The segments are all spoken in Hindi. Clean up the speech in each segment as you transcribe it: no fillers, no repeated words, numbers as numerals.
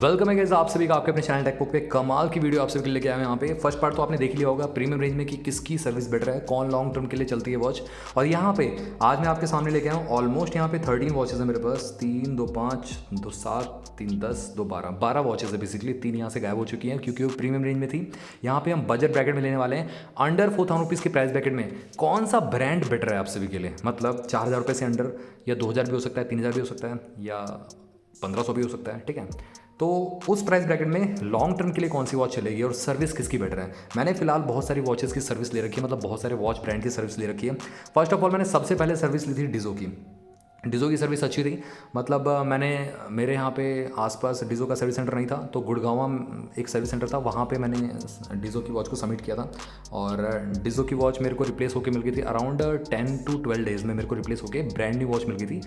वेलकम है गाइस आप सभी का आपके अपने चैनल टेकबुक पे कमाल की वीडियो आप सभी के लिए लेके आए हैं यहाँ पे। फर्स्ट पार्ट तो आपने देख लिया होगा प्रीमियम रेंज में कि किसकी सर्विस बेटर है, कौन लॉन्ग टर्म के लिए चलती है वॉच। और यहाँ पे आज मैं आपके सामने लेके आया हूँ ऑलमोस्ट यहाँ पे 13 वॉचेस है मेरे पास। 3 2 5 2 7 3 10 2 12 वॉचेस है बेसिकली। 3 यहाँ से गायब हो चुकी हैं क्योंकि वो प्रीमियम रेंज में थी। यहाँ पे हम बजट ब्रैकेट में लेने वाले हैं। अंडर 4,000 रुपीज़ के प्राइस ब्रैकेट में कौन सा ब्रांड बेटर है आप सभी के लिए, मतलब 4,000 रुपये से अंडर, या 2,000 भी हो सकता है, 3,000 भी हो सकता है, या 1,500 भी हो सकता है। ठीक है, तो उस प्राइस ब्रैकेट में लॉन्ग टर्म के लिए कौन सी वॉच चलेगी और सर्विस किसकी बेटर है। मैंने फिलहाल बहुत सारी वॉचेस की सर्विस ले रखी है, मतलब बहुत सारे वॉच ब्रांड की सर्विस ले रखी है। फर्स्ट ऑफ ऑल मैंने सबसे पहले सर्विस ली थी डिज़ो की। डिज़ो की सर्विस अच्छी थी, मतलब मैंने मेरे यहाँ पे आसपास डिज़ो का सर्विस सेंटर नहीं था, तो गुड़गांव में एक सर्विस सेंटर था, वहाँ पे मैंने डिज़ो की वॉच को सबमिट किया था। और डिज़ो की वॉच मेरे को रिप्लेस होकर मिल गई थी अराउंड 10 to 12 डेज़ में। मेरे को रिप्लेस होकर ब्रांड न्यू वॉच मिल गई थी।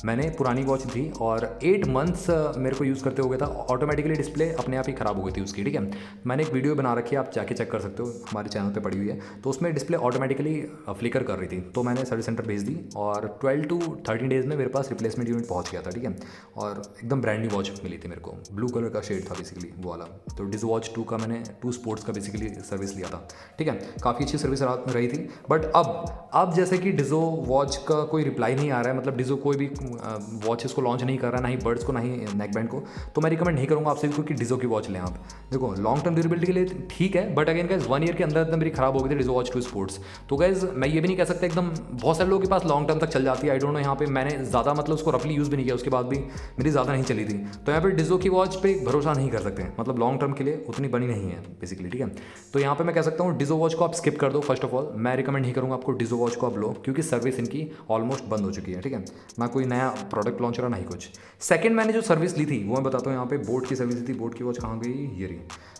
मैंने पुरानी वॉच थी और 8 मंथ्स मेरे को यूज़ करते हो गया था। ऑटोमेटिकली डिस्प्ले अपने आप ही ख़राब हो गई थी उसकी। ठीक है, मैंने एक वीडियो बना रखी है, आप जाके चेक कर सकते हो, हमारे चैनल पे पड़ी हुई है। तो उसमें डिस्प्ले ऑटोमेटिकली फ्लिकर कर रही थी, तो मैंने सर्विस सेंटर भेज दी और 12 to 13 डेज़ में मेरे पास रिप्लेसमेंट यूनिट पहुंच गया था। ठीक है, और एकदम ब्रांड न्यू वॉच मिली थी मेरे को, ब्लू कलर का शेड था बेसिकली वो वाला। तो डिज़ वॉच 2 का मैंने 2 स्पोर्ट्स का बेसिकली सर्विस लिया था। ठीक है, काफ़ी अच्छी सर्विस रही थी। बट अब जैसे कि डिज़ो वॉच का कोई रिप्लाई नहीं आ रहा है, मतलब डिज़ो कोई भी वॉचेस को लॉन्च नहीं कर रहा है, ना ही बर्ड्स को, ना ही नेक बैंड को, तो मैं रिकमेंड नहीं करूँगा आप सभी को कि डिज़ो की वॉच लें आप। देखो लॉन्ग टर्म ड्यूरेबिलिटी के लिए ठीक है, बट अगेन गाइज 1 ईयर के अंदर मेरी खराब हो गई थी डिज़ो वॉच 2 स्पोर्ट्स। तो गाइज मैं ये भी नहीं कह सकता एकदम, बहुत सारे लोगों के पास लॉन्ग टर्म तक चल जाती है। आई डोंट नो, यहाँ पे मैंने ज़्यादा मतलब उसको रफली यूज़ भी नहीं किया, उसके बाद भी मेरी ज़्यादा नहीं चली थी। तो यहाँ पे डिज़ो की वॉच पे भरोसा नहीं कर सकते, मतलब लॉन्ग टर्म के लिए उतनी बनी नहीं है बेसिकली। ठीक है, तो यहाँ पे मैं कह सकता हूँ डिज़ो वॉच को आप स्किप कर दो। फर्स्ट ऑफ ऑल मैं रिकमेंड नहीं करूँगा आपको डिज़ो वॉच को आप लो, क्योंकि सर्विस इनकी ऑलमोस्ट बंद हो चुकी है। ठीक है, ना कोई नया प्रोडक्ट लॉन्च हो रहा, ना ही कुछ। सेकंड मैंने जो सर्विस ली थी वो मैं बताता हूँ। यहाँ पे बोट की सर्विस ली थी। बोट की वॉच कहाँ गई, ये रही।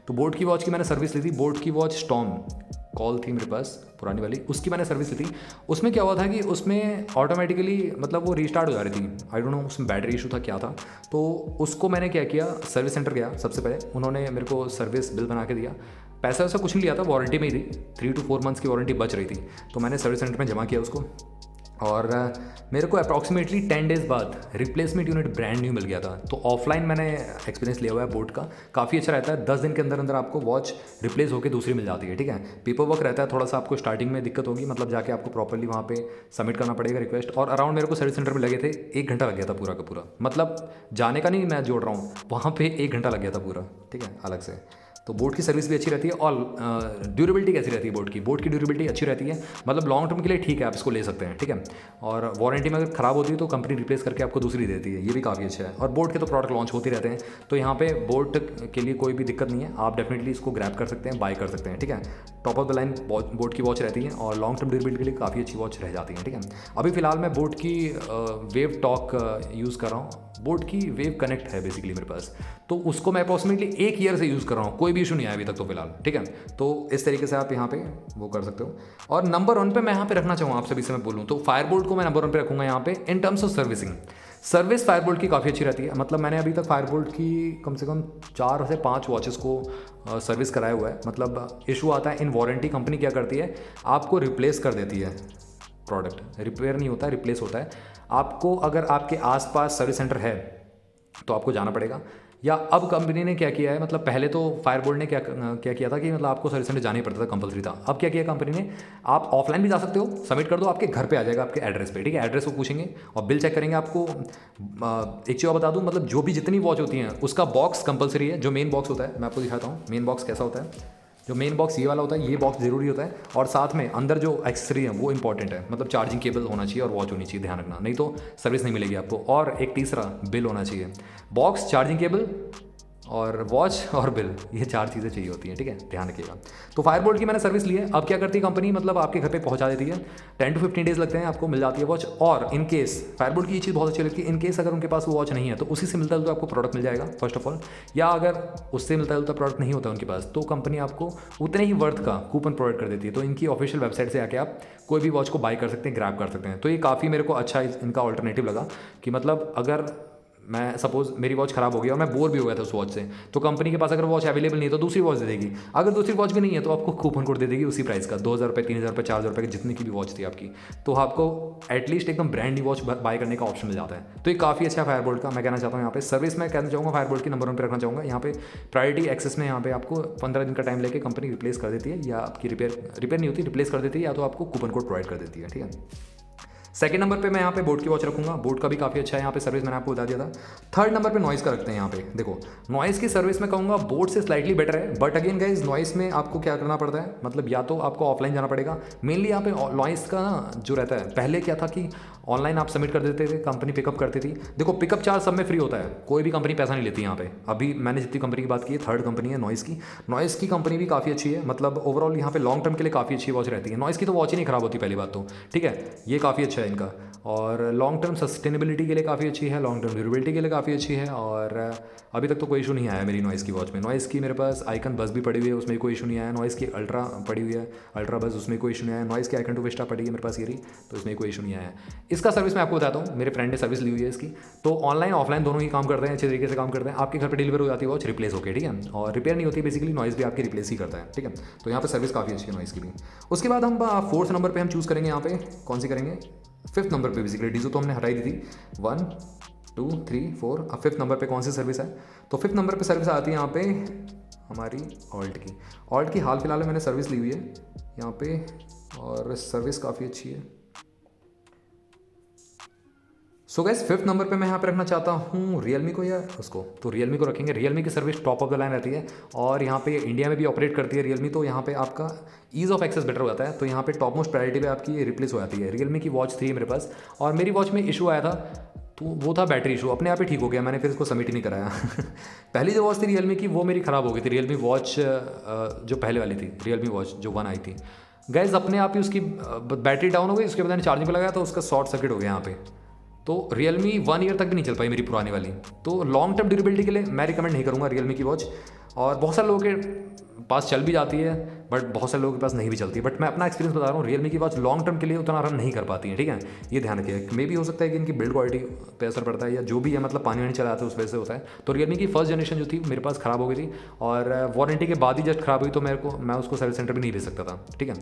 तो बोट की वॉच की मैंने सर्विस ली थी। बोट की वॉच स्टॉर्म कॉल थी मेरे पास पुरानी वाली, उसकी मैंने सर्विस ली थी। उसमें क्या हुआ था कि उसमें ऑटोमेटिकली मतलब वो रीस्टार्ट हो जा रही थी। आई डोंट नो उसमें बैटरी इशू था क्या था। तो उसको मैंने क्या किया, सर्विस सेंटर गया सबसे पहले, उन्होंने मेरे को सर्विस बिल बना के दिया। पैसा वैसा कुछ नहीं लिया था, वारंटी में ही थी, 3 to 4 मंथ्स की वारंटी बच रही थी। तो मैंने सर्विस सेंटर में जमा किया उसको, और मेरे को अप्रॉक्सीमेटली 10 डेज़ बाद रिप्लेसमेंट यूनिट ब्रांड न्यू मिल गया था। तो ऑफलाइन मैंने एक्सपीरियंस लिया हुआ है बोट का, काफ़ी अच्छा रहता है। 10 दिन के अंदर अंदर आपको वॉच रिप्लेस होकर दूसरी मिल जाती है। ठीक है, पेपर वर्क रहता है थोड़ा सा, आपको स्टार्टिंग में दिक्कत होगी, मतलब जाके आपको प्रॉपरली वहाँ पे सबमिट करना पड़ेगा रिक्वेस्ट। और अराउंड मेरे को सर्विस सेंटर में लगे थे 1 घंटा लग गया था पूरा का पूरा, मतलब जाने का नहीं मैं जोड़ रहा हूँ, वहाँ पर 1 घंटा लग गया था पूरा। ठीक है, अलग से। तो बोट की सर्विस भी अच्छी रहती है। और ड्यूरेबिलिटी कैसी रहती है बोट की, बोट की ड्यूरेबिलिटी अच्छी रहती है, मतलब लॉन्ग टर्म के लिए ठीक है, आप इसको ले सकते हैं। ठीक है, और वारंटी में अगर ख़राब होती है तो कंपनी रिप्लेस करके आपको दूसरी देती है, ये भी काफ़ी अच्छा है। और बोट के तो प्रोडक्ट लॉन्च होते रहते हैं, तो यहाँ पे बोट के लिए कोई भी दिक्कत नहीं है, आप डेफिनेटली इसको ग्रैब कर सकते हैं, बाय कर सकते हैं। ठीक है, top of the line boat की वॉच रहती है और लॉन्ग टर्म ड्यूरेबिलिटी के लिए काफ़ी अच्छी वॉच रह जाती है। ठीक है, अभी फिलहाल मैं बोट की वेव टॉक यूज़ कर रहा हूँ। बोट की वेव कनेक्ट है बेसिकली मेरे पास, तो उसको मैं अप्रॉक्सीमेटली 1 ईयर से यूज़ कर रहा हूँ, कोई भी इशू नहीं आया अभी तक तो फिलहाल। ठीक है, तो इस तरीके से आप यहाँ पे वो कर सकते हो। और नंबर 1 पे मैं यहाँ पे रखना चाहूँगा आप सभी से मैं बोलूँ तो फायरबोल्ट को मैं नंबर 1 पे रखूँगा यहाँ पे in terms of servicing. Service Fireboltt की काफ़ी अच्छी रहती है, मतलब मैंने अभी तक फायरबोल्ट की कम से कम 4 से 5 वॉचेस को सर्विस कराया हुआ है। मतलब इशू आता है इन वारंटी, कंपनी क्या करती है आपको रिप्लेस कर देती है प्रोडक्ट, रिपेयर नहीं होता है, रिप्लेस होता है। आपको अगर आपके आसपास सर्विस सेंटर है तो आपको जाना पड़ेगा, या अब कंपनी ने क्या किया है, मतलब पहले तो फायरबोल्ट ने क्या किया था कि मतलब आपको सर्विस सेंटर जाना ही पड़ता था, कंपलसरी था। अब क्या किया कंपनी ने, आप ऑफलाइन भी जा सकते हो, सबमिट कर दो, आपके घर पे आ जाएगा आपके एड्रेस पे। ठीक है, एड्रेस को पूछेंगे और बिल चेक करेंगे आपको। एक चीज़ और बता दूँ, मतलब जो भी जितनी वॉच होती हैं उसका बॉक्स कंपलसरी है। जो मेन बॉक्स होता है मैं आपको दिखाता हूँ, मेन बॉक्स कैसा होता है। जो मेन बॉक्स ये वाला होता है, ये बॉक्स जरूरी होता है, और साथ में अंदर जो एक्सेसरी है वो इंपॉर्टेंट है, मतलब चार्जिंग केबल होना चाहिए और वॉच होनी चाहिए, ध्यान रखना, नहीं तो सर्विस नहीं मिलेगी आपको। और एक तीसरा बिल होना चाहिए, बॉक्स, चार्जिंग केबल और वॉच और बिल, ये 4 चीज़ें चाहिए होती हैं। ठीक है, ध्यान रखिएगा। तो फायरबोल्ट की मैंने सर्विस ली है। अब क्या करती है कंपनी, मतलब आपके घर पे पहुंचा देती है, 10 to 15 डेज़ लगते हैं, आपको मिल जाती है वॉच। और इन केस फायरबोल्ट की ये चीज़ बहुत अच्छी लगती है, इन केस अगर उनके पास वो वॉच नहीं है तो उसी से मिलता जुलता आपको प्रोडक्ट मिल जाएगा फर्स्ट ऑफ ऑल, या अगर उससे मिलता जुलता प्रोडक्ट नहीं होता उनके पास तो कंपनी आपको उतने ही वर्थ का कूपन प्रोवाइड कर देती है। तो इनकी ऑफिशियल वेबसाइट से आके आप कोई भी वॉच को बाय कर सकते हैं, ग्रैब कर सकते हैं। तो ये काफ़ी मेरे को अच्छा इनका ऑल्टरनेटिव लगा कि मतलब अगर मैं सपोज मेरी वॉच ख़राब हो गई और मैं बोर भी हो गया था उस वॉच से, तो कंपनी के पास अगर वॉच अवेलेबल नहीं है तो दूसरी वॉच दे देगी। अगर दूसरी वॉच भी नहीं है तो आपको कूपन कोड दे देगी उसी प्राइस का, 2,000 रुपये, 3,000 रुपये, 4,000 रुपये की जितनी की भी वॉच थी आपकी, तो आपको एटलीस्ट एकदम ब्रांड न्यू वॉच बाय करने का ऑप्शन मिल जाता है। तो ये काफ़ी अच्छा फायरबोल्ट का मैं कहना चाहता हूँ। यहाँ पे सर्विस मैं कहना चाहूँगा फायरबोल्ट की नंबर 1 पे रखना चाहूँगा। यहाँ पे प्रायोरिटी एक्सेस में यहाँ पे आपको 15 दिन का टाइम लेके कंपनी रिप्लेस कर देती है, या आपकी रिपेयर नहीं होती, रिप्लेस कर देती है, या तो आपको कूपन कोड प्रोवाइड कर देती है। ठीक है। सेकंड नंबर पे मैं यहाँ पे बोट की वॉच रखूंगा। बोट का भी काफ़ी अच्छा है यहाँ पे सर्विस, मैंने आपको बता दिया था। थर्ड नंबर पे नॉइस का रखते हैं। यहाँ पे देखो नॉइस की सर्विस मैं कहूँगा बोट से स्लाइटली बेटर है, बट अगेन गाइज नॉइस में आपको क्या करना पड़ता है, मतलब या तो आपको ऑफलाइन जाना पड़ेगा। मेनली यहाँ पे नॉइस का ना जो रहता है, पहले क्या था कि ऑनलाइन आप सबमिट कर देते थे, कंपनी पिकअप करती थी। देखो पिकअप चार्ज सब में फ्री होता है, कोई भी कंपनी पैसा नहीं लेती यहाँ पे। अभी मैंने जितनी कंपनी की बात की है, थर्ड कंपनी है नॉइस की कंपनी भी काफ़ी अच्छी है, मतलब ओवरऑल यहाँ पे लॉन्ग टर्म के लिए काफ़ी अच्छी वॉच रहती है। नॉइस की तो वॉच ही नहीं खराब होती पहली बात तो, ठीक है, ये काफ़ी अच्छा है इनका। और लॉन्ग टर्म सस्टेनेबिलिटी के लिए काफ़ी अच्छी है, लॉन्ग टर्म ड्यूरेबिलिटी के लिए काफ़ी अच्छी है। और अभी तक तो कोई इशू नहीं आया मेरी नॉइस की वॉच में। नॉइस की मेरे पास आइकन बस भी पड़ी हुई है, उसमें कोई इशू नहीं आया। नॉइस की अल्ट्रा पड़ी हुई है, अल्ट्रा बस, उसमें कोई इशू नहीं आया। नॉइस की आइकन टू विस्टा पड़ी है मेरे पास ये रही, तो इसमें कोई इशू नहीं आया। इसका सर्विस मैं आपको बताता हूँ, मेरे फ्रेंड ने सर्विस ली हुई है इसकी। तो ऑनलाइन ऑफलाइन दोनों ही काम करते हैं, अच्छे तरीके से काम करते हैं। आपके घर पर डिलीवर हो जाती है वॉच रिप्लेस होकर, ठीक है, और रिपेयर नहीं होती बेसिकली, नॉइस भी आपकी रिप्लेस ही करता है, ठीक है। तो यहाँ पर सर्विस काफ़ी अच्छी है नॉइस की भी। उसके बाद हम फोर्थ नंबर पर हम चूज़ करेंगे, यहाँ पे कौन सी करेंगे, फिफ्थ नंबर पे बेसिकली। डीजो तो हमने हटाई दी थी, 1 2 3 4। अब फिफ्थ नंबर पे कौन सी सर्विस है, तो फिफ्थ नंबर पे सर्विस आती है यहाँ पे हमारी ऑल्ट की हाल फिलहाल में मैंने सर्विस ली हुई है यहाँ पे, और सर्विस काफ़ी अच्छी है। सो गाइस फिफ्थ नंबर पे मैं यहाँ पे रखना चाहता हूँ रियलमी को या उसको, तो रियलमी को रखेंगे। रियलमी की service top of the line रहती है, और यहाँ पे इंडिया में भी ऑपरेट करती है रियलमी, तो यहाँ पे आपका ईज़ ऑफ एक्सेस बेटर हो जाता है। तो यहाँ पे टॉप मोस्ट प्रायोरिटी पे आपकी रिप्लेस हो जाती है। रियलमी की वॉच थी मेरे पास, और मेरी वॉच में इशू आया था, तो वो था बैटरी इशू, अपने आप ही ठीक हो गया, मैंने फिर इसको सबमिट ही नहीं कराया। पहली जो वॉच थी रियलमी की वो मेरी ख़राब हो गई थी, रियलमी वॉच जो पहले वाली थी, रियलमी वॉच जो 1 आई थी। गैस अपने आप ही उसकी बैटरी डाउन हो गई, उसके बाद मैंने चार्जिंग पर लगाया तो उसका शॉर्ट सर्किट हो गया यहाँ पे। तो रियलमी 1 ईयर तक भी नहीं चल पाई मेरी पुरानी वाली। तो लॉन्ग टर्म ड्यूरेबिलिटी के लिए मैं रिकमेंड नहीं करूँगा रियलमी की वॉच। और बहुत सारे लोगों के पास चल भी जाती है, बट बहुत सारे लोगों के पास नहीं भी चलती। बट मैं अपना एक्सपीरियंस बता रहा हूँ, रियलमी की वॉच लॉन्ग टर्म के लिए उतना रन नहीं कर पाती है, ठीक है, ये ध्यान रखिए। मे भी हो सकता है कि इनकी बिल्ड क्वालिटी पे असर पड़ता है, या जो भी है, मतलब पानी वानी चला आता है उस वजह से होता है। तो रियलमी की फर्स्ट जनरेशन जो थी मेरे पास ख़राब हो गई थी, और वारंटी के बाद ही जस्ट ख़राब हुई, तो मैं उसको सर्विस सेंटर भी नहीं भेज सकता था, ठीक है।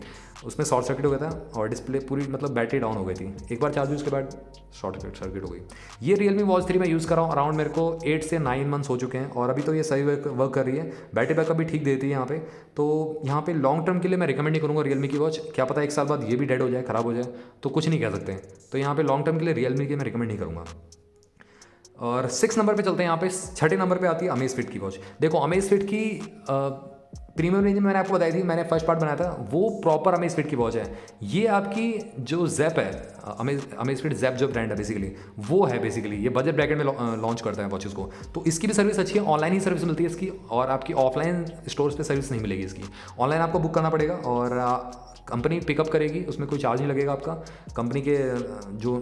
उसमें शॉर्ट सर्किट हो गया था, और डिस्प्ले पूरी मतलब बैटरी डाउन हो गई थी, एक बार चार्ज हुई उसके बाद शॉर्ट सर्किट हो गई। ये रियलमी वॉच 3 मैं यूज़ कर रहा हूँ, अराउंड मेरे को 8 से 9 मंथ्स हो चुके हैं, और अभी तो ये सही वर्क कर रही है। बैटरी बैकअप भी ठीक देती है यहाँ पे। तो यहाँ पे लॉन्ग टर्म के लिए मैं रिकमेंड नहीं करूँगा रियलमी की वॉच। क्या पता 1 साल बाद ये भी डेड हो जाए, ख़राब हो जाए, तो कुछ नहीं कह सकते। तो यहाँ पे लॉन्ग टर्म के लिए रियलमी की मैं रिकमेंड नहीं करूँगा। और 6 नंबर पे चलते हैं। यहाँ पे 6ठे नंबर पे आती है अमेज़फिट की वॉच। देखो अमेज़फिट की प्रीमियम रेंज में मैंने आपको बताई थी, मैंने फर्स्ट पार्ट बनाया था, वो प्रॉपर अमेज़फिट की वॉच है। ये आपकी जो जैप है, अमेज़फिट जैप जो ब्रांड है बेसिकली, वो है बेसिकली, ये बजट ब्रैकेट में लॉन्च करता है वॉचेस को। तो इसकी भी सर्विस अच्छी है, ऑनलाइन ही सर्विस मिलती है इसकी, और आपकी ऑफलाइन स्टोर्स पे सर्विस नहीं मिलेगी इसकी। ऑनलाइन आपको बुक करना पड़ेगा, और कंपनी पिकअप करेगी, उसमें कोई चार्ज नहीं लगेगा आपका। कंपनी के जो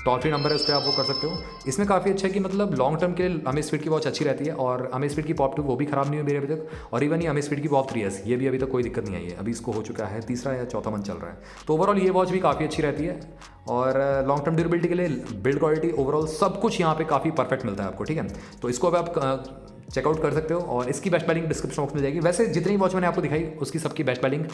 टोल फ्री नंबर है उस पर आप वो कर सकते हो। इसमें काफ़ी अच्छा है कि मतलब लॉन्ग टर्म के लिए अमेज़फिट की वॉच अच्छी रहती है, और अमेज़फिट की पॉप 2 वो भी ख़राब नहीं हुई मेरे अभी तक, और इवन ये अमेज़फिट की पॉप 3S ये भी अभी तक कोई दिक्कत नहीं आई है। अभी इसको हो चुका है 3रा या 4था मंथ चल रहा है। तो ओवरऑल ये वॉच भी काफ़ी अच्छी रहती है, और लॉन्ग टर्म ड्यूरेबिलिटी के लिए बिल्ड क्वालिटी ओवरऑल सब कुछ यहाँ पे काफ़ी परफेक्ट मिलता है आपको, ठीक है। तो इसको अब आप चेकआउट कर सकते हो, और इसकी best bye link description box में जाएगी। वैसे जितनी वॉच मैंने आपको दिखाई उसकी सबकी बेस्ट बाय लिंक,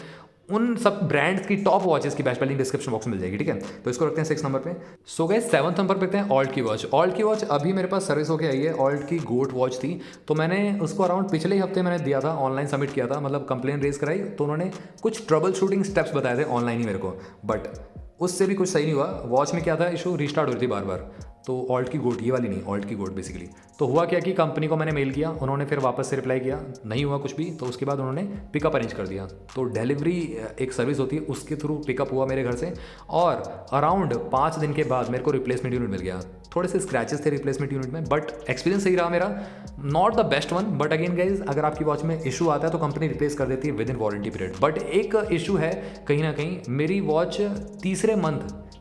उन सब ब्रांड्स की टॉप वॉचेस की best bye link description box में मिल जाएगी, ठीक है। तो इसको रखते हैं 6 नंबर पे। सो गाइस 7th नंबर पे रखते हैं ऑल्ट की वॉच। ऑल्ट की वॉच अभी मेरे पास सर्विस होके आई है। ऑल्ट की गोट वॉच थी, तो मैंने उसको अराउंड पिछले ही हफ्ते मैंने दिया था, ऑनलाइन सबमिट किया था, मतलब कंप्लेन रेज कराई, तो उन्होंने कुछ ट्रबल शूटिंग स्टेप्स बताए थे ऑनलाइन ही मेरे को, बट उससे भी कुछ सही नहीं हुआ। वॉच में क्या था इशू, रीस्टार्ट हो रही थी बार बार। तो ऑल्ट की गोट, ये वाली नहीं, ऑल्ट की गोट बेसिकली। तो हुआ क्या कि कंपनी को मैंने मेल किया, उन्होंने फिर वापस से रिप्लाई किया, नहीं हुआ कुछ भी। तो उसके बाद उन्होंने पिकअप अरेंज कर दिया। तो डिलीवरी एक सर्विस होती है, उसके थ्रू पिकअप हुआ मेरे घर से, और अराउंड 5 दिन के बाद मेरे को रिप्लेसमेंट यूनिट मिल गया। थोड़े से स्क्रैचेस थे रिप्लेसमेंट यूनिट में, बट एक्सपीरियंस सही रहा मेरा। Not the best one, but again guys अगर आपकी वॉच में इशू आता है तो कंपनी रिप्लेस कर देती है with in warranty period. But एक इशू है कहीं ना कहीं, मेरी वॉच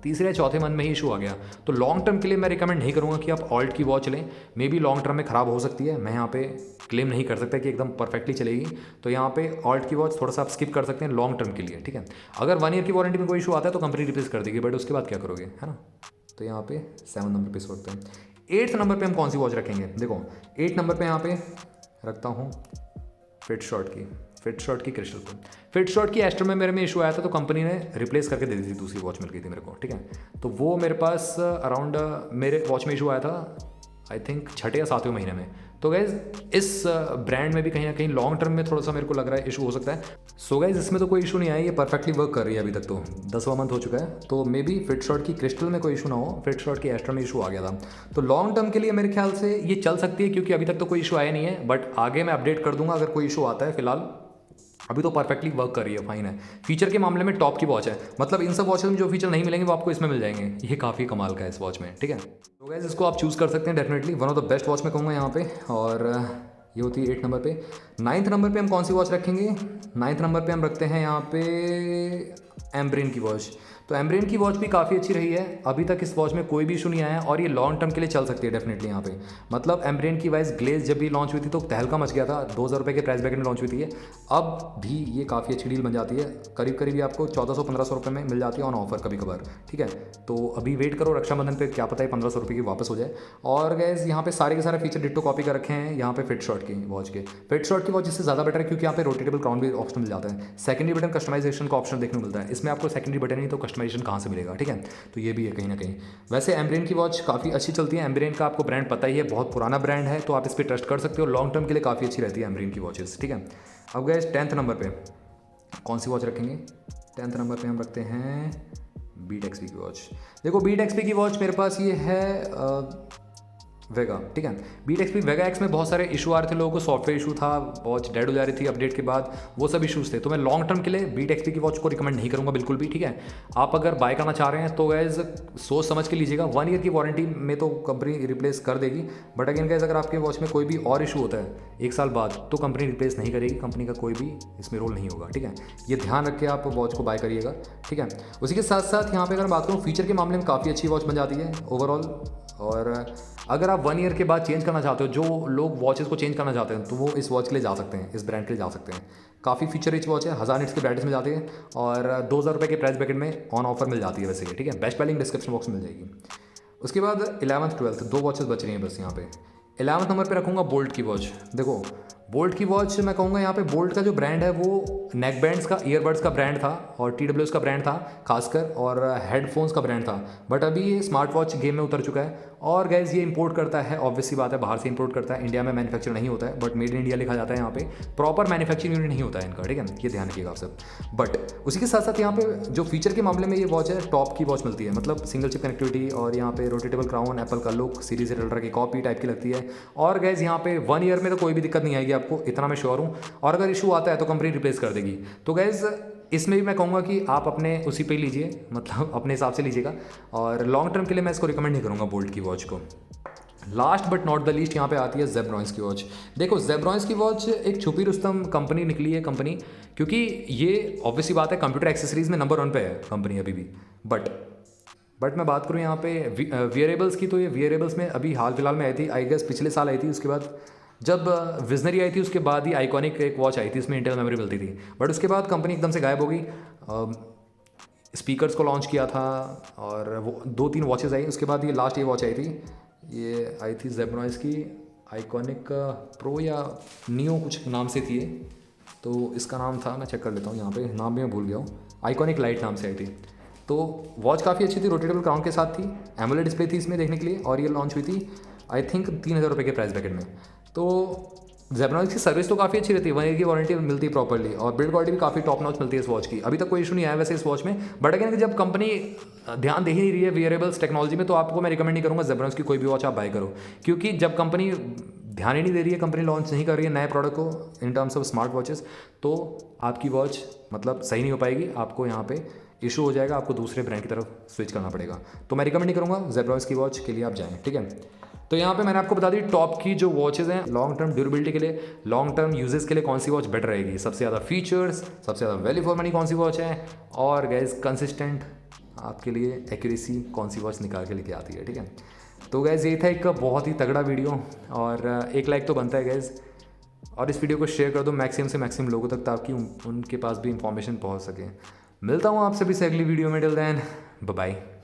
तीसरे या चौथे मंथ में ही इशू आ गया। तो लॉन्ग टर्म के लिए मैं रिकमेंड नहीं करूँगा कि आप ऑल्ट की वॉच लें। मे बी लॉन्ग टर्म में ख़राब हो सकती है, मैं यहाँ पे क्लेम नहीं कर सकता कि एकदम परफेक्टली चलेगी। तो यहाँ पे ऑल्ट की वॉच थोड़ा सा आप स्किप कर सकते हैं लॉन्ग टर्म के लिए, ठीक है। अगर 1 ईयर की वारंटी में कोई इशू आता है तो कंपनी रिप्लेस कर देगी, बट उसके बाद क्या करोगे, है ना। तो यहाँ पे 7 नंबर पे सोचते हैं। 8th नंबर पे हम कौन सी वॉच रखेंगे? देखो 8 नंबर पे यहाँ पे रखता हूँ फिट शॉट की क्रिस्टल को। फिट शॉट की एस्ट्रो में मेरे में इशू आया था तो कंपनी ने रिप्लेस करके दे दी थी, दूसरी वॉच मिल गई थी मेरे को, ठीक है। तो वो मेरे पास अराउंड मेरे वॉच में इशू आया था आई थिंक 6 या 7वें महीने में। तो गैज़ इस ब्रांड में भी कहीं ना कहीं लॉन्ग टर्म में थोड़ा सा मेरे को लग रहा है इशू हो सकता है। सो गैज़ इसमें तो कोई इशू नहीं आया, ये परफेक्टली वर्क कर रही है अभी तक, तो 10वां मंथ हो चुका है। तो मे बी फिट शॉट की क्रिस्टल में कोई इशू ना हो, फिट शॉट की एस्ट्रो में इशू आ गया था। तो लॉन्ग टर्म के लिए मेरे ख्याल से ये चल सकती है, क्योंकि अभी तक तो कोई इशू आया नहीं है, बट आगे मैं अपडेट कर दूंगा अगर कोई इशू आता है। फिलहाल अभी तो परफेक्टली वर्क कर रही है, फाइन है। फीचर के मामले में टॉप की वॉच है, मतलब इन सब वॉचेस में जो फीचर नहीं मिलेंगे वो आपको इसमें मिल जाएंगे। ये काफ़ी कमाल का है इस वॉच में, ठीक है। तो गाइस इसको आप चूज़ कर सकते हैं, definitely one of the best watch में कहूँगा यहाँ पे। और ये होती है 8 नंबर पे। 9th नंबर पे हम कौन सी वॉच रखेंगे? 9th नंबर पे हम रखते हैं यहाँ पे एम्ब्रेन की वॉच। तो एम्ब्रेन की वॉच भी काफ़ी अच्छी रही है, अभी तक इस वॉच में कोई भी इशू नहीं आया है और ये लॉन्ग टर्म के लिए चल सकती है डेफिनेटली यहाँ पे। मतलब एम्ब्रेन की वाइज ग्लेज जब भी लॉन्च हुई थी तो तहलका मच गया था, 2000 रुपये के प्राइस ब्रैकेट में लॉन्च हुई थी ये। अब भी ये काफ़ी अच्छी डील बन जाती है, करीब करीब ये आपको 1400-1500 रुपये में मिल जाती है ऑन ऑफर कभी कभार, ठीक है। तो अभी वेट करो रक्षाबंधन पे, क्या पता है 1500 रुपये की वापस हो जाए। और गैस यहाँ पे सारे के सारे फीचर डिट्टो कॉपी कर रखे हैं यहाँ पे फिट शॉट की वॉच के। फिट शॉट की वॉच इससे ज़्यादा बेटर है क्योंकि यहाँ पे रोटेटेबल क्राउन भी ऑप्शन मिल जाता है। सेकेंडरी बटन कस्टमाइजेशन का ऑप्शन देखने को मिलता है, इसमें आपको सेकेंडरी बटन नहीं तो कस्टमाइजेशन कहाँ से मिलेगा, ठीक है। तो ये भी है कहीं ना कहीं। वैसे एम्ब्रेन की वॉच काफ़ी अच्छी चलती है, एम्ब्रेन का आपको ब्रांड पता ही है, बहुत पुराना ब्रांड है, तो आप इस पर ट्रस्ट कर सकते हो, लॉन्ग टर्म के लिए काफ़ी अच्छी रहती है एम्ब्रेन की वॉचेस, ठीक है। अब गए 10th नंबर पे कौन सी वॉच रखेंगे? 10th नंबर पे हम रखते हैं बीट एक्सपी की वॉच। देखो बीट एक्सपी की वॉच मेरे पास ये है वेगा, ठीक है। बीट एक्सपी वेगा एक्स में बहुत सारे इशू आ रहे थे, लोगों को सॉफ्टवेयर इशू था, वॉच डेड हो जा रही थी अपडेट के बाद, वो सब इशूज़ थे। तो मैं लॉन्ग टर्म के लिए बीट एक्सपी की वॉच को रिकमेंड नहीं करूँगा बिल्कुल भी, ठीक है। आप अगर बाय करना चाह रहे हैं तो गैज़ सोच समझ के लीजिएगा। 1 ईयर की वारंटी में तो कंपनी रिप्लेस कर देगी, बट अगेन गैज़ अगर आपके वॉच में कोई भी और इशू होता है 1 साल बाद तो कंपनी रिप्लेस नहीं करेगी, कंपनी का कोई भी इसमें रोल नहीं होगा, ठीक है। ये ध्यान रख के आप वॉच को बाय करिएगा, ठीक है। उसी के साथ साथ यहाँ पर अगर बात करूँ फीचर के मामले में काफ़ी अच्छी वॉच बन जाती है ओवरऑल। और अगर आप 1 ईयर के बाद चेंज करना चाहते हो, जो लोग वॉचेस को चेंज करना चाहते हैं तो वो इस वॉच के लिए जा सकते हैं, इस ब्रांड के लिए जा सकते हैं। काफ़ी फीचर रिच वॉच है, 1000 निट्स की ब्राइटनेस मिल जाती है और 2000 रुपये के प्राइस ब्रैकेट में ऑन ऑफर मिल जाती है वैसे, ठीक है। बेस्ट लिंक डिस्क्रिप्शन बॉक्स में मिल जाएगी। उसके बाद 11th 12th 2 वॉचेस बच रही हैं बस यहाँ पे। 11th नंबर पे रखूँगा बोल्ट की वॉच। देखो बोल्ट की वॉच मैं कहूँगा यहाँ पे बोल्ट का जो ब्रांड है वो नेक बैंड्स का, ईयरबड्स का ब्रांड था और TWS का ब्रांड था खासकर, और हेडफोन्स का ब्रांड था। बट अभी ये स्मार्ट वॉच गेम में उतर चुका है और गैस ये इंपोर्ट करता है, ऑब्वियसली बात है बाहर से इंपोर्ट करता है, इंडिया में मैन्युफैक्चर नहीं होता है, बट मेड इन इंडिया लिखा जाता है यहाँ पे, प्रॉपर मैन्युफैक्चरिंग यूनिट नहीं होता है इनका, ठीक है। ये ध्यान रखिएगा आप सब। बट उसी के साथ साथ यहाँ पे जो फीचर के मामले में ये वॉच है टॉप की वॉच मिलती है, मतलब सिंगल चिप कनेक्टिविटी और यहाँ पे रोटेटेबल क्राउन, एप्पल का लुक, सीरीज अल्ट्रा की कॉपी टाइप की लगती है। और गैस यहाँ पे 1 ईयर में तो कोई भी दिक्कत नहीं आएगी आपको, इतना मैं श्योर हूँ। और अगर इशू आता है तो कंपनी रिप्लेस कर देगी। तो गैस इसमें भी मैं कहूँगा कि आप अपने उसी पे लीजिए, मतलब अपने हिसाब से लीजिएगा। और लॉन्ग टर्म के लिए मैं इसको रिकमेंड नहीं करूँगा बोल्ट की वॉच को। Last but not the least यहाँ पे आती है ज़ेब्रॉनिक्स की वॉच। देखो ज़ेब्रॉनिक्स की वॉच एक छुपी रुस्तम कंपनी निकली है कंपनी, क्योंकि ये ऑब्वियसली बात है कंप्यूटर एक्सेसरीज़ में नंबर 1 पे है कंपनी अभी भी। बट मैं बात करूँ यहाँ पे वियरेबल्स की, तो ये वियरेबल्स में अभी हाल फिलहाल में आई थी, आई गेस पिछले साल आई थी। उसके बाद जब विजनरी आई थी उसके बाद ही आइकॉनिक एक वॉच आई थी, इसमें इंटेल मेमोरी मिलती थी। बट उसके बाद कंपनी एकदम से गायब हो गई। स्पीकर्स को लॉन्च किया था और वो 2-3 वॉचेस आई, उसके बाद ये लास्ट ये वॉच आई थी, ये आई थी ज़ेब्रॉनिक्स की आइकॉनिक प्रो या नियो कुछ नाम से थी ये, तो इसका नाम था, मैं चेक कर लेता हूँ यहाँ पे, नाम भी मैं भूल गया हूँ, आइकॉनिक लाइट नाम से आई थी। तो वॉच काफ़ी अच्छी थी, रोटेटेबल क्राउन के साथ थी, एमोलेड डिस्प्ले थी इसमें देखने के लिए, और ये लॉन्च हुई थी आई थिंक 3000 रुपये के प्राइस ब्रैकेट में। तो ज़ेब्रॉनिक्स की सर्विस तो काफ़ी अच्छी रहती है, 1 ईयर की वारंटी मिलती है प्रॉपर्ली, और बिल्ड क्वालिटी भी काफ़ी टॉप नॉच मिलती है इस वॉच की। अभी तक कोई इशू नहीं आया वैसे इस वॉच में, बट अगेन जब कंपनी ध्यान दे ही नहीं रही है वियरेबल्स टेक्नोलॉजी में, तो आपको मैं रिकमेंड नहीं करूँगा ज़ेब्रॉनिक्स की कोई भी वॉच आप बाय करो, क्योंकि जब कंपनी ध्यान ही नहीं दे रही है, कंपनी लॉन्च नहीं कर रही है नए प्रोडक्ट को in terms of smart watches, तो आपकी वॉच मतलब सही नहीं हो पाएगी, आपको यहाँ पे इशू हो जाएगा, आपको दूसरे ब्रांड की तरफ स्विच करना पड़ेगा। तो मैं रिकमेंड नहीं करूँगा ज़ेब्रॉनिक्स की वॉच के लिए आप जाएँ, ठीक है। तो यहाँ पे मैंने आपको बता दी टॉप की जो वॉचेज़ हैं लॉन्ग टर्म ड्यूरेबिलिटी के लिए, लॉन्ग टर्म यूजेस के लिए कौन सी वॉच बेटर रहेगी, सबसे ज़्यादा फीचर्स, सबसे ज़्यादा वैल्यू फॉर मनी कौन सी वॉच है, और गैस कंसिस्टेंट आपके लिए एक्यूरेसी कौन सी वॉच निकाल के लेके आती है, ठीक है। तो गैस ये था एक बहुत ही तगड़ा वीडियो, और 1 लाइक तो बनता है गैस, और इस वीडियो को शेयर कर दो मैक्सिमम से मैक्सिमम लोगों तक, ताकि उनके पास भी इंफॉर्मेशन पहुँच सके। मिलता हूँ आपसे भी अगली वीडियो में, टिल देन बाय बाय।